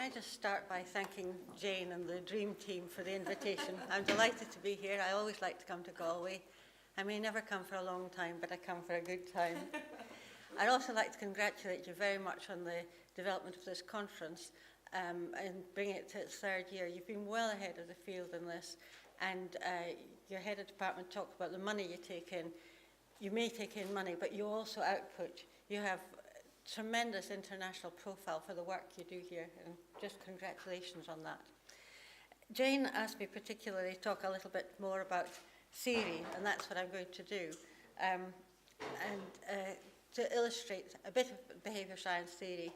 Can I just start by thanking Jane and the Dream Team for the invitation? I'm delighted to be here. I always like to come to Galway. I may never come for a long time, but I come for a good time. I'd also like to congratulate you very much on the development of this conference and bringing it to its third year. You've been well ahead of the field in this, and your head of department talked about the money you take in. You may take in money, but you also output. You have tremendous international profile for the work you do here, and just congratulations on that. Jane asked me particularly to talk a little bit more about theory, and that's what I'm going to do. To illustrate a bit of behaviour science theory,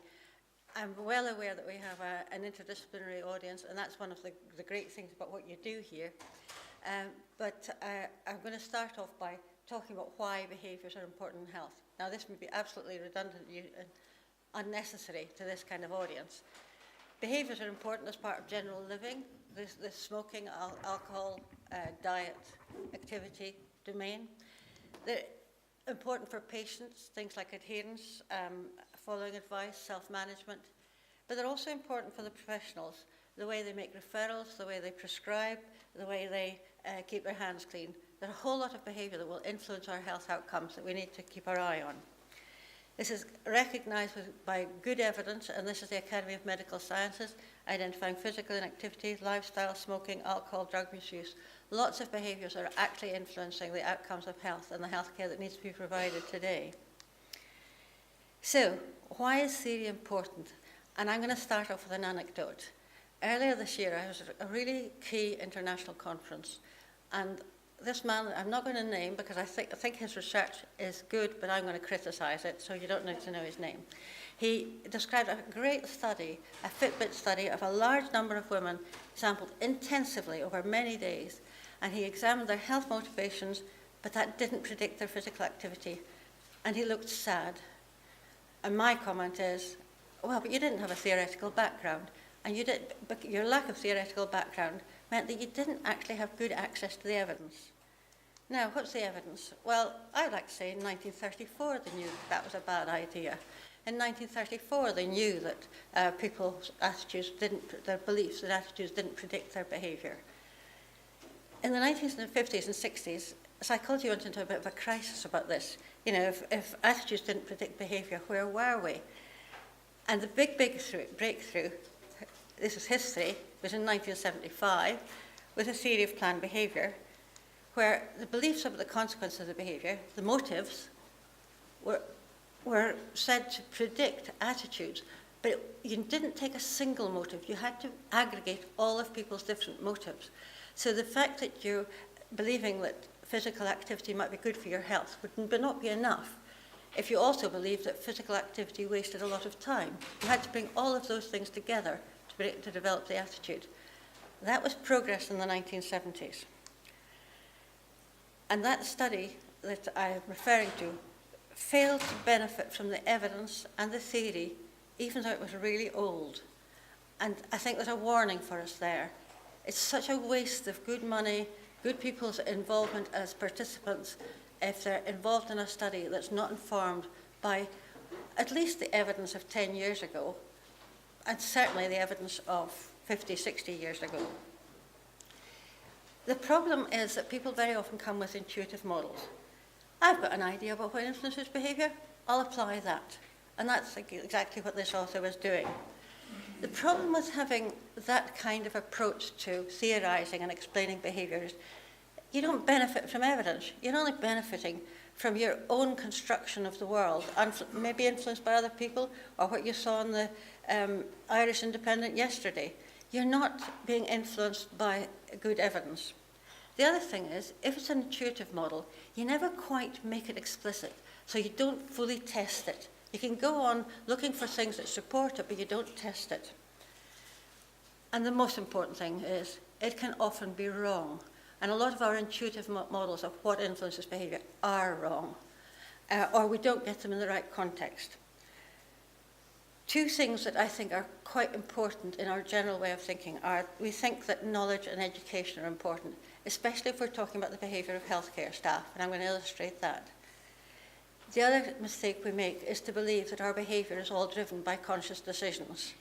I'm well aware that we have an interdisciplinary audience, and that's one of the great things about what you do here. But I'm going to start off by talking about why behaviours are important in health. Now, this may be absolutely redundant and unnecessary to this kind of audience. Behaviours are important as part of general living, the smoking, alcohol, diet, activity domain. They're important for patients, things like adherence, following advice, self-management. But they're also important for the professionals, the way they make referrals, the way they prescribe, the way they keep their hands clean. There's a whole lot of behaviour that will influence our health outcomes that we need to keep our eye on. This is recognised by good evidence, and this is the Academy of Medical Sciences, identifying physical inactivity, lifestyle, smoking, alcohol, drug misuse. Lots of behaviours are actually influencing the outcomes of health and the healthcare that needs to be provided today. So, why is theory important? And I'm going to start off with an anecdote. Earlier this year, I was at a really key international conference, and this man, I'm not going to name because I think his research is good, but I'm going to criticise it, so you don't need to know his name. He described a great study, a Fitbit study of a large number of women sampled intensively over many days, and he examined their health motivations, but that didn't predict their physical activity, and he looked sad. And my comment is, well, but you didn't have a theoretical background, and but your lack of theoretical background meant that you didn't actually have good access to the evidence. Now, what's the evidence? Well, I'd like to say in 1934 they knew that was a bad idea. In 1934 they knew that people's attitudes their beliefs and attitudes didn't predict their behaviour. In the 1950s and 60s, psychology went into a bit of a crisis about this. You know, if attitudes didn't predict behaviour, where were we? And the big breakthrough, this is history, was in 1975 with a theory of planned behaviour, where the beliefs about the consequences of the behaviour, the motives, were said to predict attitudes, but you didn't take a single motive. You had to aggregate all of people's different motives. So the fact that you're believing that physical activity might be good for your health would not be enough if you also believed that physical activity wasted a lot of time. You had to bring all of those things together to develop the attitude. That was progress in the 1970s. And that study that I'm referring to failed to benefit from the evidence and the theory, even though it was really old. And I think there's a warning for us there. It's such a waste of good money, good people's involvement as participants, if they're involved in a study that's not informed by at least the evidence of 10 years ago, and certainly the evidence of 50, 60 years ago. The problem is that people very often come with intuitive models. I've got an idea about what influences behaviour, I'll apply that. And that's exactly what this author was doing. The problem with having that kind of approach to theorising and explaining behaviour is you don't benefit from evidence. You're only benefiting from your own construction of the world, maybe influenced by other people, or what you saw in the Irish Independent yesterday. You're not being influenced by good evidence. The other thing is, if it's an intuitive model, you never quite make it explicit, so you don't fully test it. You can go on looking for things that support it, but you don't test it. And the most important thing is, it can often be wrong. And a lot of our intuitive models of what influences behaviour are wrong, or we don't get them in the right context. Two things that I think are quite important in our general way of thinking are, we think that knowledge and education are important, especially if we're talking about the behaviour of healthcare staff, and I'm going to illustrate that. The other mistake we make is to believe that our behaviour is all driven by conscious decisions.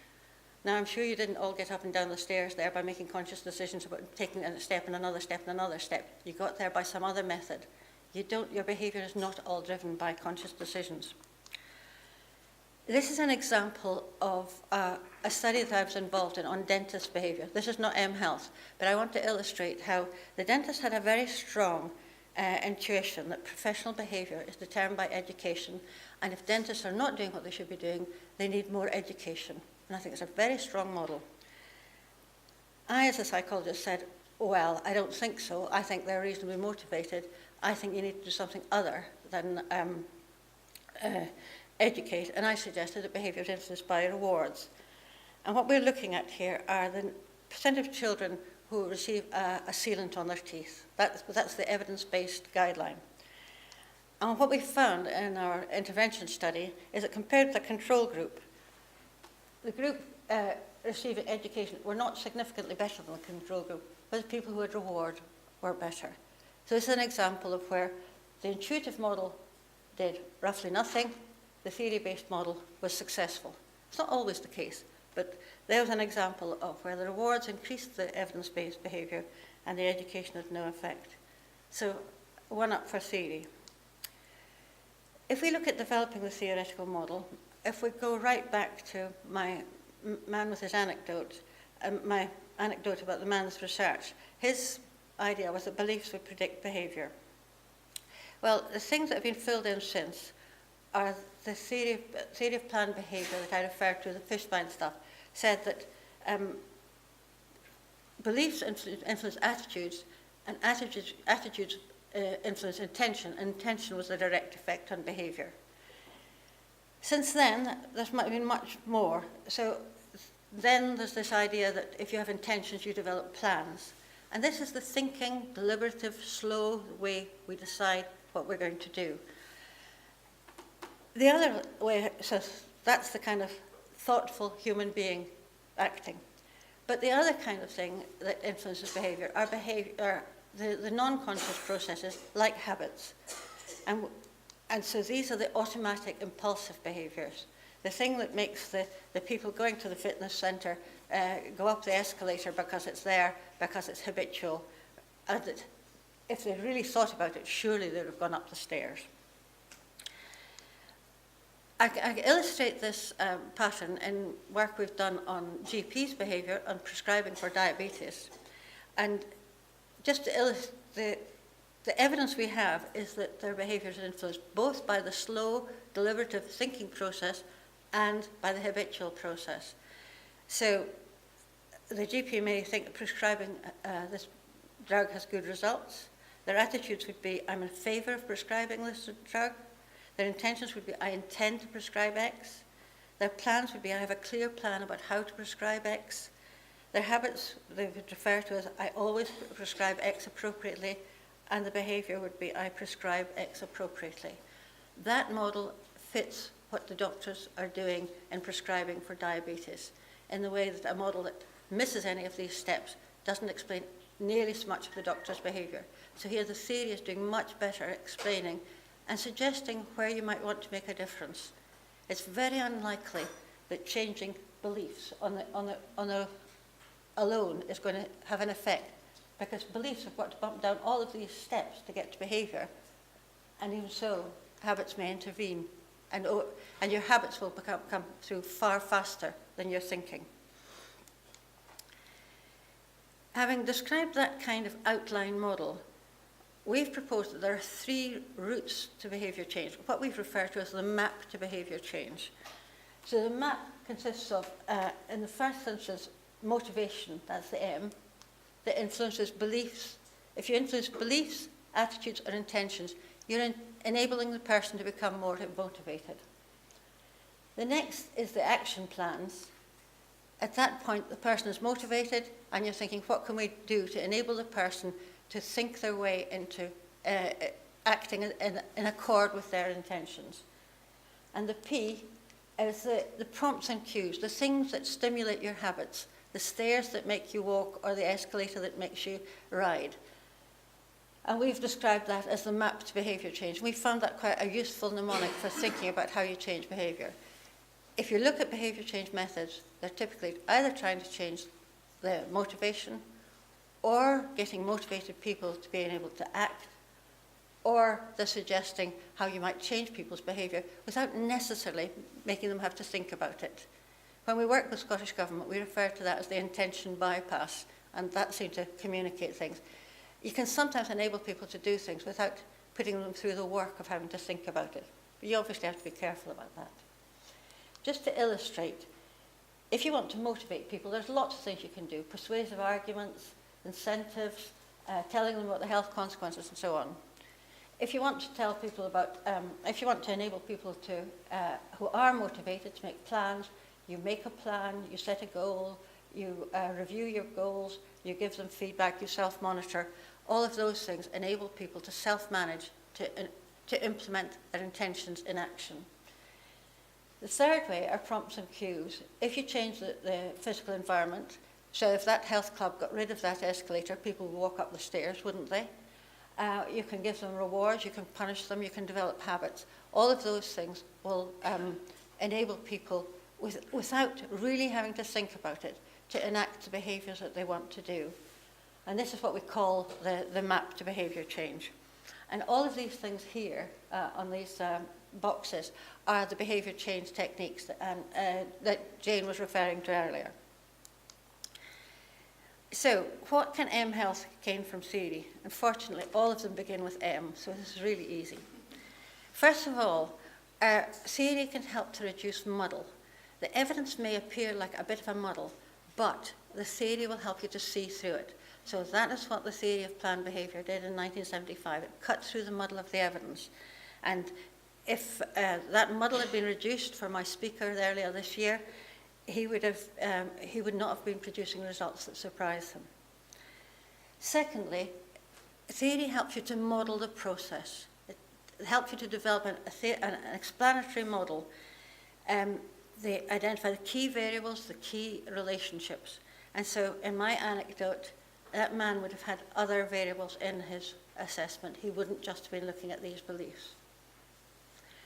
Now, I'm sure you didn't all get up and down the stairs there by making conscious decisions about taking a step and another step and another step. You got there by some other method. Your behaviour is not all driven by conscious decisions. This is an example of a study that I was involved in on dentist behaviour. This is not mHealth, but I want to illustrate how the dentist had a very strong intuition that professional behaviour is determined by education, and if dentists are not doing what they should be doing, they need more education. And I think it's a very strong model. I, as a psychologist, said, well, I don't think so. I think they're reasonably motivated. I think you need to do something other than educate. And I suggested that behaviour is influenced by rewards. And what we're looking at here are the percent of children who receive a sealant on their teeth. That's the evidence-based guideline. And what we found in our intervention study is that compared with the control group, the group receiving education were not significantly better than the control group, but the people who had reward were better. So this is an example of where the intuitive model did roughly nothing, the theory-based model was successful. It's not always the case, but there was an example of where the rewards increased the evidence-based behaviour and the education had no effect. So, one up for theory. If we look at developing the theoretical model, if we go right back to my man with his anecdote, my anecdote about the man's research, his idea was that beliefs would predict behaviour. Well, the things that have been filled in since are the theory of planned behaviour that I referred to, the Fishbein stuff, said that beliefs influence attitudes, and attitudes influence intention, and intention was the direct effect on behaviour. Since then, there's been much more. So then there's this idea that if you have intentions, you develop plans. And this is the thinking, deliberative, slow way we decide what we're going to do. The other way, so that's the kind of thoughtful human being acting. But the other kind of thing that influences behaviour are the non-conscious processes, like habits. And so these are the automatic, impulsive behaviours. The thing that makes the people going to the fitness centre go up the escalator because it's there, because it's habitual. And that if they really thought about it, surely they would have gone up the stairs. I illustrate this pattern in work we've done on GPs' behaviour and prescribing for diabetes. And just to illustrate, the evidence we have is that their behaviour is influenced both by the slow, deliberative thinking process and by the habitual process. So the GP may think that prescribing this drug has good results. Their attitudes would be, I'm in favour of prescribing this drug. Their intentions would be, I intend to prescribe X. Their plans would be, I have a clear plan about how to prescribe X. Their habits, they would refer to as, I always prescribe X appropriately, and the behaviour would be, I prescribe X appropriately. That model fits what the doctors are doing in prescribing for diabetes, in the way that a model that misses any of these steps doesn't explain nearly so much of the doctor's behaviour. So here the theory is doing much better explaining and suggesting where you might want to make a difference. It's very unlikely that changing beliefs on the alone is going to have an effect, because beliefs have got to bump down all of these steps to get to behaviour, and even so, habits may intervene, and your habits will come through far faster than your thinking. Having described that kind of outline model, we've proposed that there are 3 routes to behaviour change, what we've referred to as the map to behaviour change. So the map consists of, in the first instance, motivation, that's the M, that influences beliefs. If you influence beliefs, attitudes, or intentions, you're enabling the person to become more motivated. The next is the action plans. At that point, the person is motivated, and you're thinking, what can we do to enable the person to think their way into acting in accord with their intentions. And the P is the prompts and cues, the things that stimulate your habits, the stairs that make you walk or the escalator that makes you ride. And we've described that as the map to behaviour change. We found that quite a useful mnemonic for thinking about how you change behaviour. if you look at behaviour change methods, they're typically either trying to change the motivation or getting motivated people to being able to act, or they're suggesting how you might change people's behaviour without necessarily making them have to think about it. When we work with Scottish Government, we refer to that as the intention bypass, and that seems to communicate things. You can sometimes enable people to do things without putting them through the work of having to think about it. But you obviously have to be careful about that. Just to illustrate, if you want to motivate people, there's lots of things you can do. Persuasive arguments, incentives, telling them about the health consequences and so on. If you want to tell people about, if you want to enable people to, who are motivated to make plans, you make a plan, you set a goal, you review your goals, you give them feedback, you self-monitor. All of those things enable people to self-manage, to implement their intentions in action. The third way are prompts and cues. If you change the physical environment, so if that health club got rid of that escalator, people would walk up the stairs, wouldn't they? You can give them rewards, you can punish them, you can develop habits. All of those things will enable people, without really having to think about it, to enact the behaviours that they want to do. And this is what we call the map to behaviour change. And all of these things here on these boxes are the behaviour change techniques that Jane was referring to earlier. So, what can mHealth gain from theory? Unfortunately, all of them begin with M, so this is really easy. First of all, theory can help to reduce muddle. The evidence may appear like a bit of a muddle, but the theory will help you to see through it. So that is what the theory of planned behaviour did in 1975. It cut through the muddle of the evidence. And if that muddle had been reduced for my speaker earlier this year, he would not have been producing results that surprised him. Secondly, theory helps you to model the process. It helps you to develop an explanatory model. They identify the key variables, the key relationships. And so in my anecdote, that man would have had other variables in his assessment. He wouldn't just be looking at these beliefs.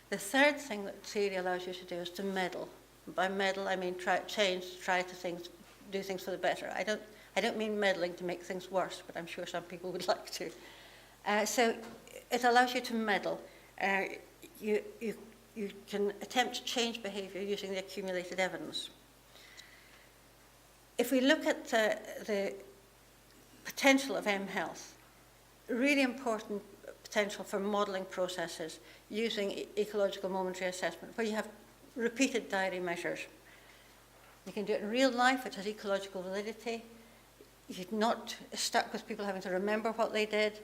The third thing that theory allows you to do is to meddle. By meddle, I mean do things for the better. I don't mean meddling to make things worse, but I'm sure some people would like to. So it allows you to meddle. You can attempt to change behaviour using the accumulated evidence. If we look at the potential of mHealth, really important potential for modelling processes using ecological momentary assessment, where you have repeated diary measures. You can do it in real life, it has ecological validity. You're not stuck with people having to remember what they did.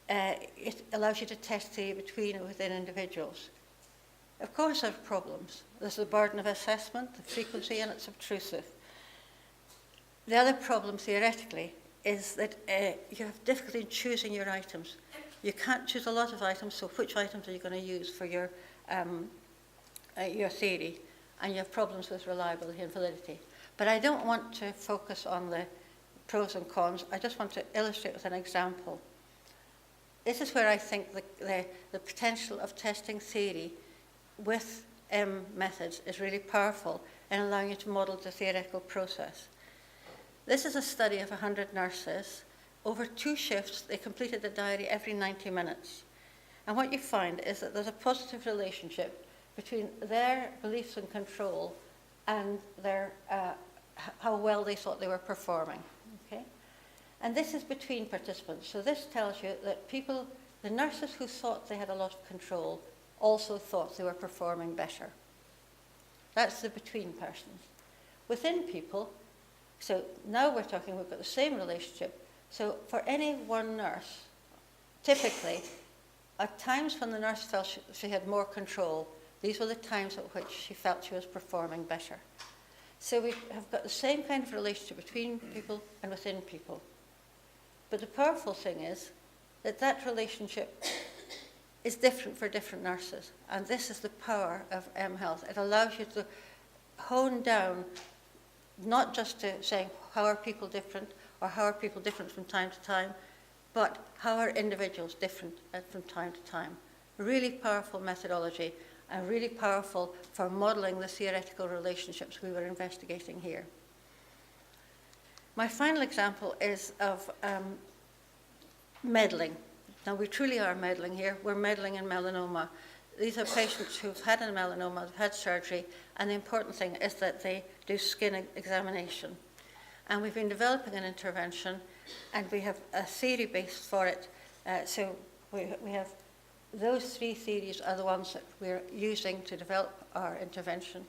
It allows you to test theory between and within individuals. Of course, there are problems. There's the burden of assessment, the frequency, and it's obtrusive. The other problem, theoretically, is that you have difficulty in choosing your items. You can't choose a lot of items, so which items are you going to use for your theory? And you have problems with reliability and validity. But I don't want to focus on the pros and cons. I just want to illustrate with an example. This is where I think the potential of testing theory with M methods is really powerful in allowing you to model the theoretical process. This is a study of 100 nurses. Over 2 shifts, they completed the diary every 90 minutes. And what you find is that there's a positive relationship between their beliefs and control and their, how well they thought they were performing. Okay? And this is between participants. So this tells you that people, the nurses who thought they had a lot of control, also thought they were performing better. That's the between persons. Within people, so now we're talking, we've got the same relationship. So for any one nurse, typically, at times when the nurse felt she had more control, these were the times at which she felt she was performing better. So we have got the same kind of relationship between people and within people. But the powerful thing is that that relationship is different for different nurses. And this is the power of mHealth. It allows you to hone down, not just to saying how are people different or how are people different from time to time, but how are individuals different from time to time. Really powerful methodology, and really powerful for modelling the theoretical relationships we were investigating here. My final example is of meddling. Now, we truly are meddling here. We're meddling in melanoma. These are patients who've had a melanoma, who've had surgery, and the important thing is that they do skin examination. And we've been developing an intervention, and we have a theory base for it. So we have those three theories are the ones that we're using to develop our intervention.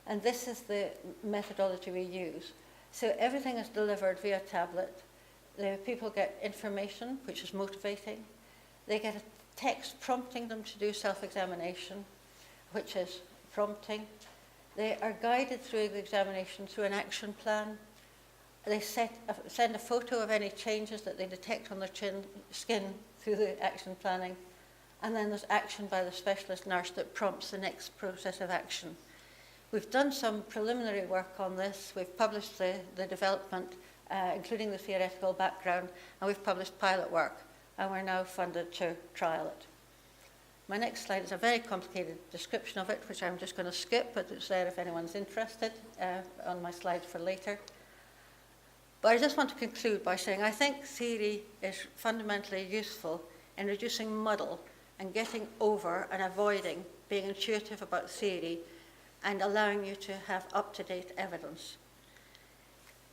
And this is the methodology we use. So everything is delivered via tablet. The people get information, which is motivating. They get a text prompting them to do self-examination, which is prompting. They are guided through the examination through an action plan. They send a photo of any changes that they detect on their skin through the action planning. And then there's action by the specialist nurse that prompts the next process of action. We've done some preliminary work on this. We've published the development, including the theoretical background, and we've published pilot work, and we're now funded to trial it. My next slide is a very complicated description of it, which I'm just going to skip, but it's there if anyone's interested on my slides for later. But I just want to conclude by saying I think theory is fundamentally useful in reducing muddle and getting over and avoiding being intuitive about theory and allowing you to have up-to-date evidence.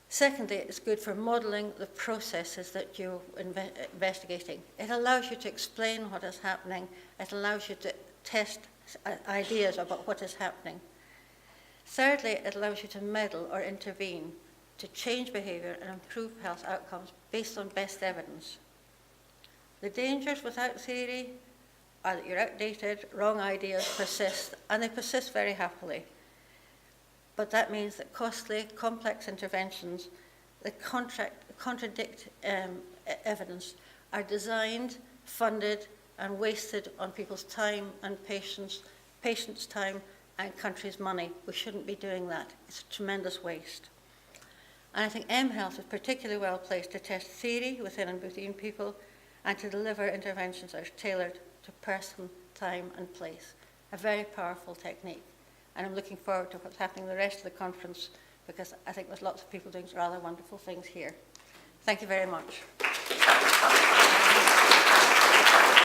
Secondly, it's good for modelling the processes that you're investigating. It allows you to explain what is happening. It allows you to test ideas about what is happening. Thirdly, it allows you to meddle or intervene to change behaviour and improve health outcomes based on best evidence. The dangers without theory are that you're outdated, wrong ideas persist, and they persist very happily. But that means that costly, complex interventions that contradict evidence are designed, funded, and wasted on people's time and patients' time and countries' money. We shouldn't be doing that. It's a tremendous waste. And I think mHealth is particularly well placed to test theory within and between people and to deliver interventions that are tailored to person, time, and place. A very powerful technique. And I'm looking forward to what's happening the rest of the conference because I think there's lots of people doing rather wonderful things here. Thank you very much.